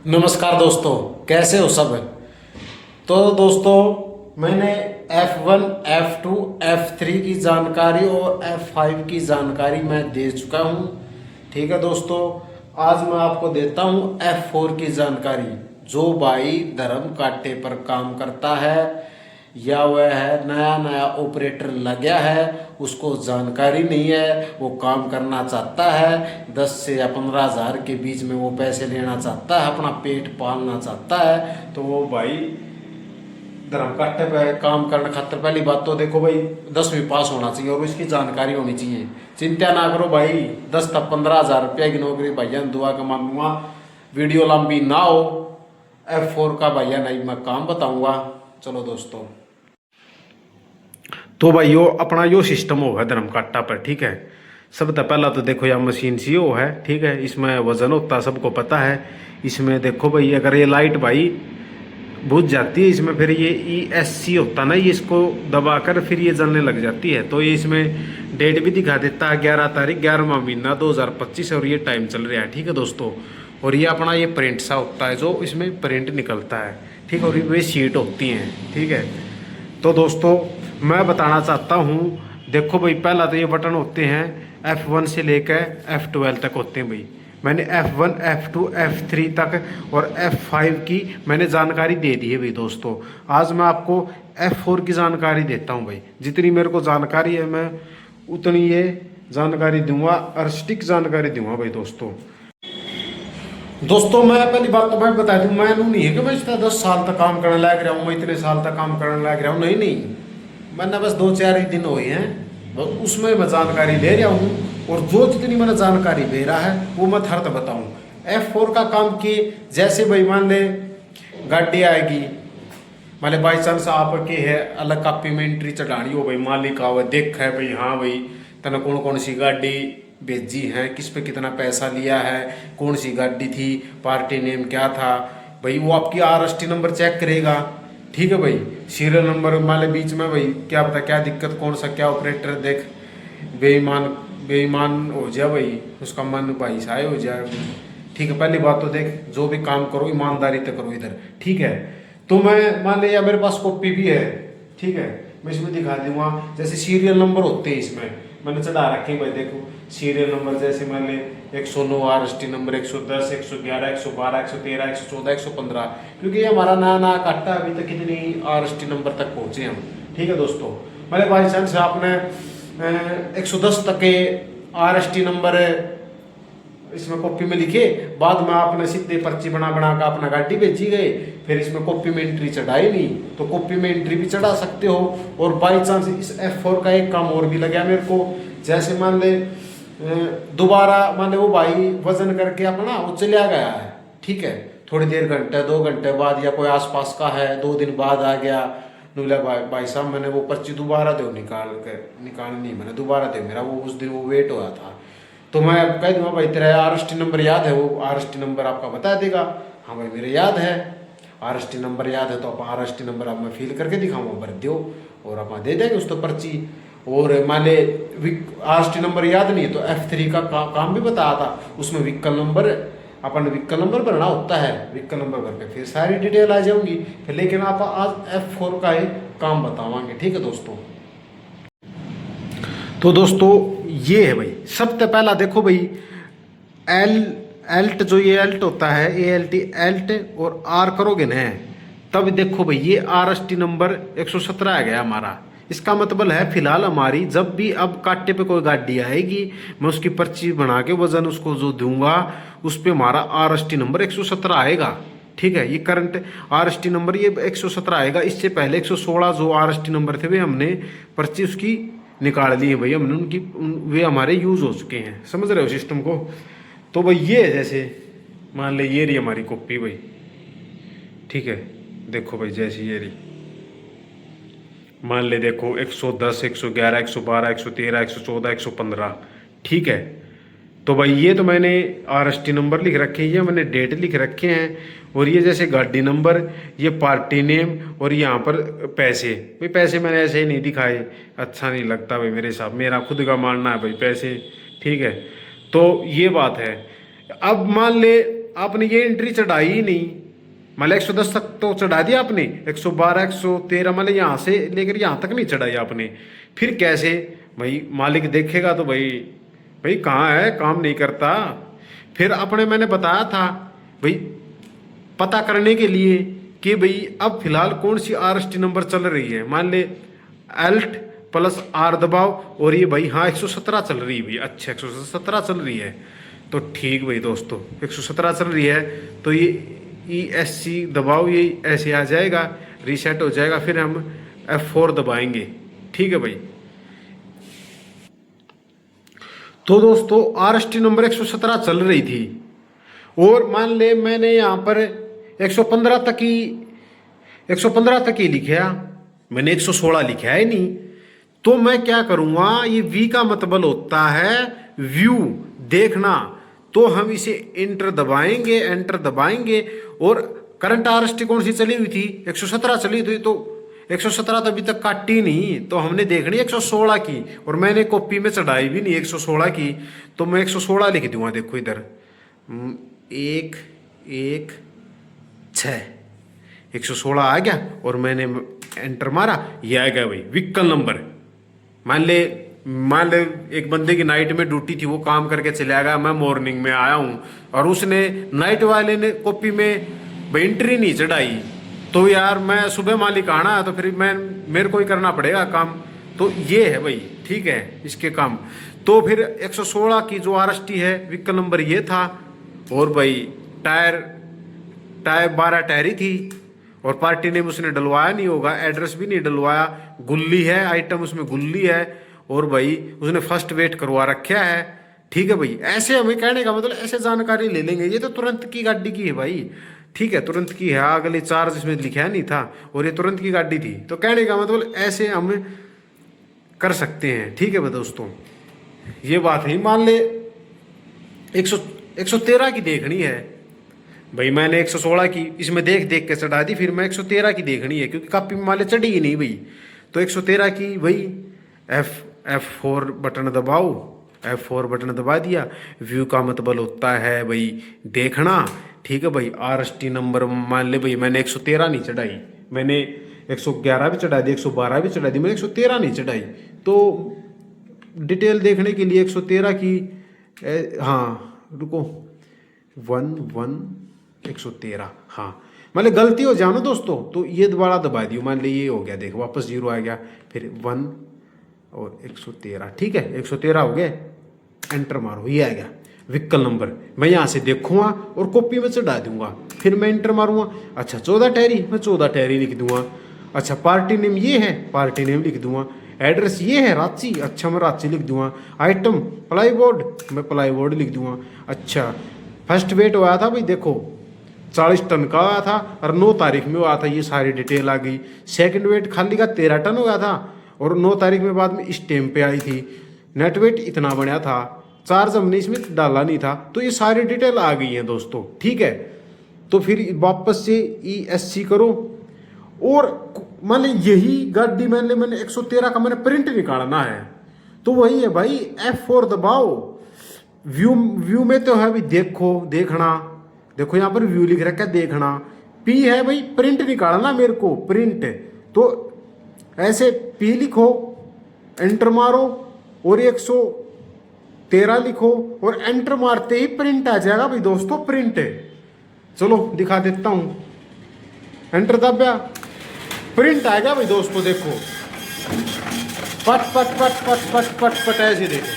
नमस्कार दोस्तों, कैसे हो सब। तो दोस्तों, मैंने F1, F2, F3 की जानकारी और F5 की जानकारी मैं दे चुका हूँ। ठीक है दोस्तों, आज मैं आपको देता हूँ F4 की जानकारी। जो भाई धर्म कांटे पर काम करता है या वह है नया नया ऑपरेटर लग गया है, उसको जानकारी नहीं है, वो काम करना चाहता है, 10 से या 15 हज़ार के बीच में वो पैसे लेना चाहता है, अपना पेट पालना चाहता है, तो वो भाई धर्म काटे पे काम करने खातर पहली बात तो देखो भाई 10वीं पास होना चाहिए और इसकी जानकारी होनी चाहिए। चिंता ना करो भाई, 10 तक 15 हज़ार रुपया की नौकरी भैया दुआ का मांगूंगा। वीडियो लंबी ना हो, F4 का भैया नहीं मैं काम बताऊंगा। चलो दोस्तों, तो भाई यो अपना यो सिस्टम हो है धर्म काटा पर। ठीक है, सब तो पहला तो देखो यह मशीन सी हो है। ठीक है, इसमें वजन होता है, सबको पता है। इसमें देखो भाई, अगर ये लाइट भाई बुझ जाती है इसमें, फिर ये ESC होता ना, ये इसको दबाकर फिर ये जलने लग जाती है। तो ये इसमें डेट भी दिखा देता है 11 तारीख 11वां महीना 2025 और ये टाइम चल रहा है। ठीक है दोस्तों, और ये अपना ये प्रिंट सा होता है जो इसमें प्रिंट निकलता है। ठीक है, और ये शीट होती हैं। ठीक है, तो दोस्तों मैं बताना चाहता हूँ, देखो भाई पहला तो ये बटन होते हैं F1 से लेकर F12 तक होते हैं भाई। मैंने F1, F2, F3 तक और F5 की मैंने जानकारी दे दी है भाई दोस्तों। आज मैं आपको F4 की जानकारी देता हूँ भाई। जितनी मेरे को जानकारी है मैं उतनी ये जानकारी दूंगा और सटीक जानकारी दूंगा भाई दोस्तों। दोस्तों मैं पहली बात तो मैं बता दूं, मैं नहीं है कि मैं इतना 10 साल तक काम करने लग रहा हूँ, मैं इतने साल तक काम करने लग रहा हूँ, नहीं नहीं, मैंने बस 2-4 ही दिन हुए हैं, बस उसमें मैं जानकारी ले रहा हूँ। और जो जितनी मैंने जानकारी दे रहा है वो मैं थर्ड बताऊँ। F4 का काम की जैसे भाई मान ले गाड़ी आएगी, मान ले बाई चांस आपके है अलग का पेमेंट्री चढ़ानी हो भाई, मालिक आओ देख है भाई, हाँ भाई तने कौन कौन सी गाड़ी भेजी है, किस पे कितना पैसा लिया है, कौन सी गाड़ी थी, पार्टी नेम क्या था भाई, वो आपकी RST नंबर चेक करेगा। ठीक है भाई, सीरियल नंबर वाले बीच में भाई क्या पता क्या दिक्कत, कौन सा क्या ऑपरेटर देख बेईमान बेईमान हो जाए भाई, उसका मन भाई साय हो जाए। ठीक है, पहली बात तो देख जो भी काम करो ईमानदारी से करो इधर। ठीक है, तो मैं मान लिया मेरे पास कॉपी भी है। ठीक है, मैं इसमें दिखा दूंगा, जैसे सीरियल नंबर होते हैं इसमें मैंने चढ़ा रखे भाई, देखो सीरियल नंबर जैसे मैंने 109 RST नंबर 110, 111, 112, 113, 114, 115, क्योंकि ये हमारा नया नया काटा अभी तक कितनी RST नंबर तक पहुंचे हम। ठीक है दोस्तों, मैंने बाई चांस आपने 110 तक के RST नंबर इसमें कॉपी में लिखे, बाद में आपने सीधे पर्ची बना बना कर अपना गाड़ी भेजी गए, फिर इसमें कॉपी में एंट्री चढ़ाई नहीं तो कॉपी में एंट्री भी चढ़ा सकते हो। और बाई चांस इस F4 का एक काम और भी लगा मेरे को, जैसे मान ले दोबारा मान ले वो भाई वजन करके अपना वो चला गया है। ठीक है, थोड़ी देर घंटे 2 घंटे बाद या कोई आसपास का है 2 दिन बाद आ गया, बोला भाई साहब मैंने वो पर्ची दोबारा दो निकालनी, मैंने दोबारा दे, मेरा वो उस दिन वो वेट हुआ था। तो मैं कह दूंगा भाई तेरा RST नंबर याद है, वो RST नंबर आपका बता देगा, हाँ भाई मेरे याद है RST नंबर याद है, तो आप RST नंबर आप मैं फिल करके दिखाऊंगा, भर दो और आप दे देंगे उस तो पर्ची। और मान ले RST नंबर याद नहीं है तो F3 का काम भी बताया था, उसमें व्हीकल नंबर अपन व्हीकल नंबर भरना होता है, व्हीकल नंबर भर के फिर सारी डिटेल आ जाऊंगी फिर, लेकिन आप आज F4 का ही काम बतावाएंगे। ठीक है दोस्तों, तो दोस्तों ये है भाई, सबसे पहला देखो भाई एल्ट जो ये एल्ट होता है ALT एल्ट और R करोगे ना, तब देखो भाई ये RST नंबर 117 आ गया हमारा। इसका मतलब है फिलहाल हमारी जब भी अब काटे पे कोई गाड़ी आएगी मैं उसकी पर्ची बना के वजन उसको जो दूंगा उस पर हमारा RST नंबर 117 आएगा। ठीक है, ये करंट RST नंबर ये 117 आएगा। इससे पहले 116 जो RST नंबर थे वे हमने पर्ची उसकी निकाल ली है भाई, हमने उनकी वे हमारे यूज हो चुके हैं, समझ रहे हो सिस्टम को। तो भाई ये जैसे मान ले ये रही हमारी कॉपी भाई। ठीक है, देखो भाई जैसे ये रही, मान ले देखो 110, 111, 112, 113, 114, 115। ठीक है, तो भाई ये तो मैंने RST नंबर लिख रखे हैं, ये मैंने डेट लिख रखे हैं, और ये जैसे गाड़ी नंबर, ये पार्टी नेम, और यहाँ पर पैसे। भाई पैसे मैंने ऐसे ही नहीं दिखाए, अच्छा नहीं लगता भाई मेरे साथ, मेरा खुद का मानना है भाई पैसे। ठीक है, तो ये बात है। अब मान ले आपने ये एंट्री चढ़ाई ही नहीं, मतलब 110 तक तो चढ़ा दिया आपने, 112 113 मतलब यहाँ से लेकर यहाँ तक नहीं चढ़ाई आपने। फिर कैसे भाई मालिक देखेगा तो भाई भाई कहाँ है, काम नहीं करता। फिर अपने मैंने बताया था भाई पता करने के लिए कि भाई अब फिलहाल कौन सी RST नंबर चल रही है, मान ले Alt प्लस R दबाओ और ये भाई हाँ 117 चल रही है भाई, अच्छा 117 चल रही है तो ठीक भाई दोस्तों 117 चल रही है तो ये ESC दबाओ, ये ऐसे आ जाएगा, रीसेट हो जाएगा, फिर हम F4 दबाएंगे, ठीक है भाई। तो दोस्तों RST नंबर 117 चल रही थी और मान ले मैंने यहाँ पर 115 तक ही लिखा, मैंने 116 लिखा है नहीं, तो मैं क्या करूँगा, ये V का मतलब होता है व्यू, देखना, तो हम इसे एंटर दबाएंगे और करंट RST कौन सी चली हुई थी, 117 चली थी, तो 117 तो अभी तक काटी नहीं, तो हमने देखनी 116 की, और मैंने कॉपी में चढ़ाई भी नहीं 116 की, तो मैं 116 लिख दूंगा। देखो इधर 116 116 आ गया और मैंने एंटर मारा, ये आ गया भाई व्हीकल नंबर। मान ले एक बंदे की नाइट में ड्यूटी थी, वो काम करके चला गया, मैं मॉर्निंग में आया हूँ और उसने नाइट वाले ने कॉपी में एंट्री नहीं चढ़ाई, तो यार मैं सुबह मालिक आना है तो फिर मेरे को ही करना पड़ेगा काम, तो ये है भाई, ठीक है इसके काम। तो फिर 116 की जो RST है व्हीकल नंबर ये था, और भाई टायर 12 टायर ही थी, और पार्टी नेम उसने डलवाया नहीं होगा, एड्रेस भी नहीं डलवाया, गुल्ली है आइटम, उसमें गुल्ली है, और भाई उसने फर्स्ट वेट करवा रखा है, ठीक है भाई। ऐसे हमें कहने का मतलब ऐसे जानकारी ले लेंगे, ये तो तुरंत की गाड़ी की है भाई, ठीक है तुरंत की है, अगले चार्ज इसमें लिखा नहीं था और ये तुरंत की गाड़ी थी, तो कहने का मतलब ऐसे हम कर सकते हैं, ठीक है भाई दोस्तों, ये बात है। मान ले 113 की देखनी है भाई, मैंने 116 की इसमें देख के चढ़ा दी, फिर मैं 113 की देखनी है क्योंकि कापी में माले चढ़ी ही नहीं भाई, तो 113 की भाई F4 बटन दबाओ, F4 बटन दबा दिया। व्यू का मतलब होता है भाई देखना, ठीक है भाई। RST नंबर मान ले भाई मैंने 113 नहीं चढ़ाई, मैंने 111 भी चढ़ा दी, 112 भी चढ़ा दी, मैंने 113 नहीं चढ़ाई, तो डिटेल देखने के लिए 113 की हाँ रुको 113 हाँ, मान गलती हो जाओ ना दोस्तों तो ये दोबारा दबा दियो, मान ली ये हो गया, देखो वापस 0 आ गया, फिर 1 और 113, ठीक है 113 हो गया, एंटर मारो, ये आ गया व्हीकल नंबर। मैं यहाँ से देखूंगा और कॉपी में चढ़ा दूंगा, फिर मैं एंटर मारूंगा, अच्छा 14 टहरी, मैं 14 टहरी लिख दूंगा, अच्छा पार्टी नेम ये है, पार्टी नेम लिख दूंगा, एड्रेस ये है रांची, अच्छा मैं रांची लिख दूंगा, आइटम प्लाईबोर्ड, मैं प्लाईबोर्ड लिख दूंगा, अच्छा फर्स्ट वेट हुआ था भाई देखो 40 टन का आया था और 9 तारीख में हुआ था, ये सारी डिटेल आ गई। सेकंड वेट खाली का 13 टन हो गया था और 9 तारीख में बाद में स्टैम्प पे आई थी, नेट वेट इतना बढ़िया था, चार्ज हमने इसमें डाला नहीं था, तो ये सारी डिटेल आ गई है दोस्तों, ठीक है। तो फिर वापस से ESC करो और मान ली यही गाड़ी मैंने 113 का मैंने प्रिंट निकालना है, तो वही है भाई F4 दबाओ, व्यू में तो है भाई देखना, देखो यहाँ पर व्यू लिख रखा है देखना, P है भाई प्रिंट निकालना मेरे को, प्रिंट, तो ऐसे P लिखो, एंटर मारो और 113 लिखो और एंटर मारते ही प्रिंट आ जाएगा भाई दोस्तों, प्रिंट। चलो दिखा देता हूं, एंटर दबाया, प्रिंट आएगा भाई दोस्तों, देखो पट पट पट पट पट पट पट ऐसे देखो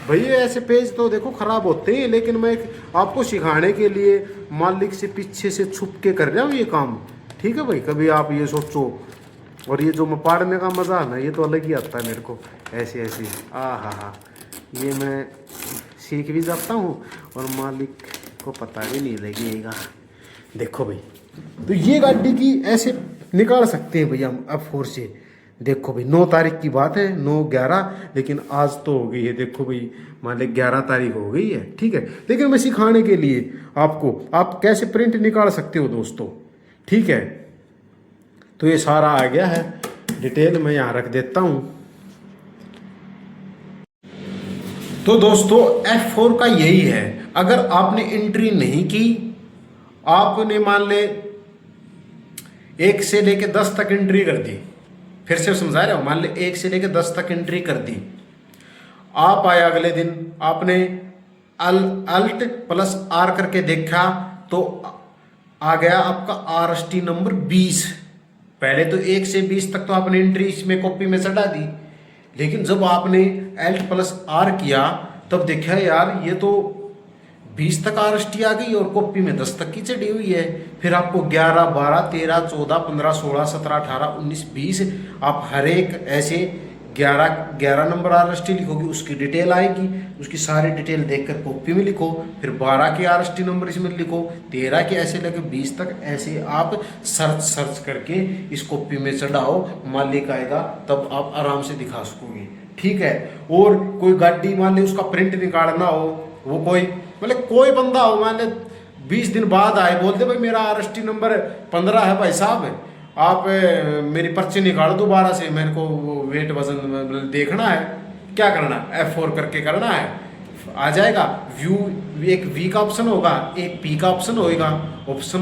भाई, ऐसे पेज तो देखो खराब होते हैं, लेकिन मैं आपको सिखाने के लिए मालिक से पीछे से छुप के कर रहा हूँ ये काम, ठीक है भाई। कभी आप ये सोचो, और ये जो मैं पाड़ने का मज़ा है ना, ये तो अलग ही आता है मेरे को, ऐसे ऐसे हाँ, ये मैं सीख भी जाता हूँ और मालिक को पता भी नहीं लगेगा। देखो भाई, तो ये गाड़ी की ऐसे निकाल सकते हैं भाई हम F4 से, देखो भाई 9 तारीख की बात है, 9/11, लेकिन आज तो हो गई है, देखो भाई मान ली 11 तारीख हो गई है, ठीक है। लेकिन मैं सिखाने के लिए आपको, आप कैसे प्रिंट निकाल सकते हो दोस्तों, ठीक है। तो ये सारा आ गया है, डिटेल मैं यहाँ रख देता हूँ। तो दोस्तों F4 का यही है, अगर आपने एंट्री नहीं की, आपने मान ले 1 से लेके 10 तक एंट्री कर दी, फिर से समझा रहा हूं, मान ले 1 से लेके 10 तक एंट्री कर दी, आप आए अगले दिन, आपने अल्ट प्लस आर करके देखा तो आ गया आपका RST नंबर 20। पहले तो 1 से 20 तक तो आपने एंट्री इसमें कॉपी में चढ़ा दी, लेकिन जब आपने अल्ट प्लस आर किया तब देखा यार ये तो 20 तक RST आ गई और कॉपी में 10 तक की चढ़ी हुई है। फिर आपको 11, 12, 13, 14, 15, 16, 17, 18, 19, 20 आप हर एक ऐसे 11 नंबर RST लिखोगे, उसकी डिटेल आएगी, उसकी सारी डिटेल देखकर कॉपी में लिखो। फिर 12 के RST नंबर इसमें लिखो, 13 के ऐसे लेके 20 तक ऐसे आप सर्च करके इस कॉपी में चढ़ाओ, मालिक आएगा तब आप आराम से दिखा सकोगे, ठीक है। और कोई गाड़ी मान ले उसका प्रिंट निकालना हो, वो कोई मतलब कोई बंदा हो मान ले 20 दिन बाद आए, बोलते भाई मेरा RST नंबर 15 है भाई साहब, आप मेरी पर्ची निकालो दोबारा से, मेरे को वेट वजन देखना है, क्या करना, F4 करके करना है, आ जाएगा। व्यू एक V का ऑप्शन होगा, एक P का ऑप्शन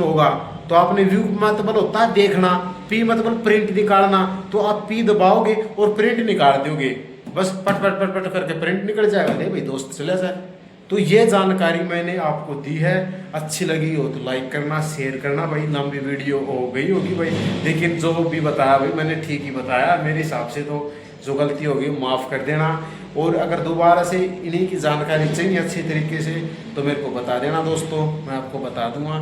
होगा। तो आपने व्यू मतलब होता है देखना, P मतलब प्रिंट निकालना, तो आप P दबाओगे और प्रिंट निकाल दोगे, बस पट पट पट पट करके प्रिंट निकल जाएगा, ले भाई दोस्त चले जाए। तो ये जानकारी मैंने आपको दी है, अच्छी लगी हो तो लाइक करना, शेयर करना भाई। लंबी वीडियो हो गई होगी भाई, लेकिन जो भी बताया भाई मैंने ठीक ही बताया, मेरे हिसाब से तो जो गलती होगी माफ़ कर देना। और अगर दोबारा से इन्हीं की जानकारी चाहिए अच्छी तरीके से तो मेरे को बता देना दोस्तों, मैं आपको बता दूंगा।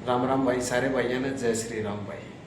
राम राम भाई, सारे भाइयों ने जय श्री राम भाई।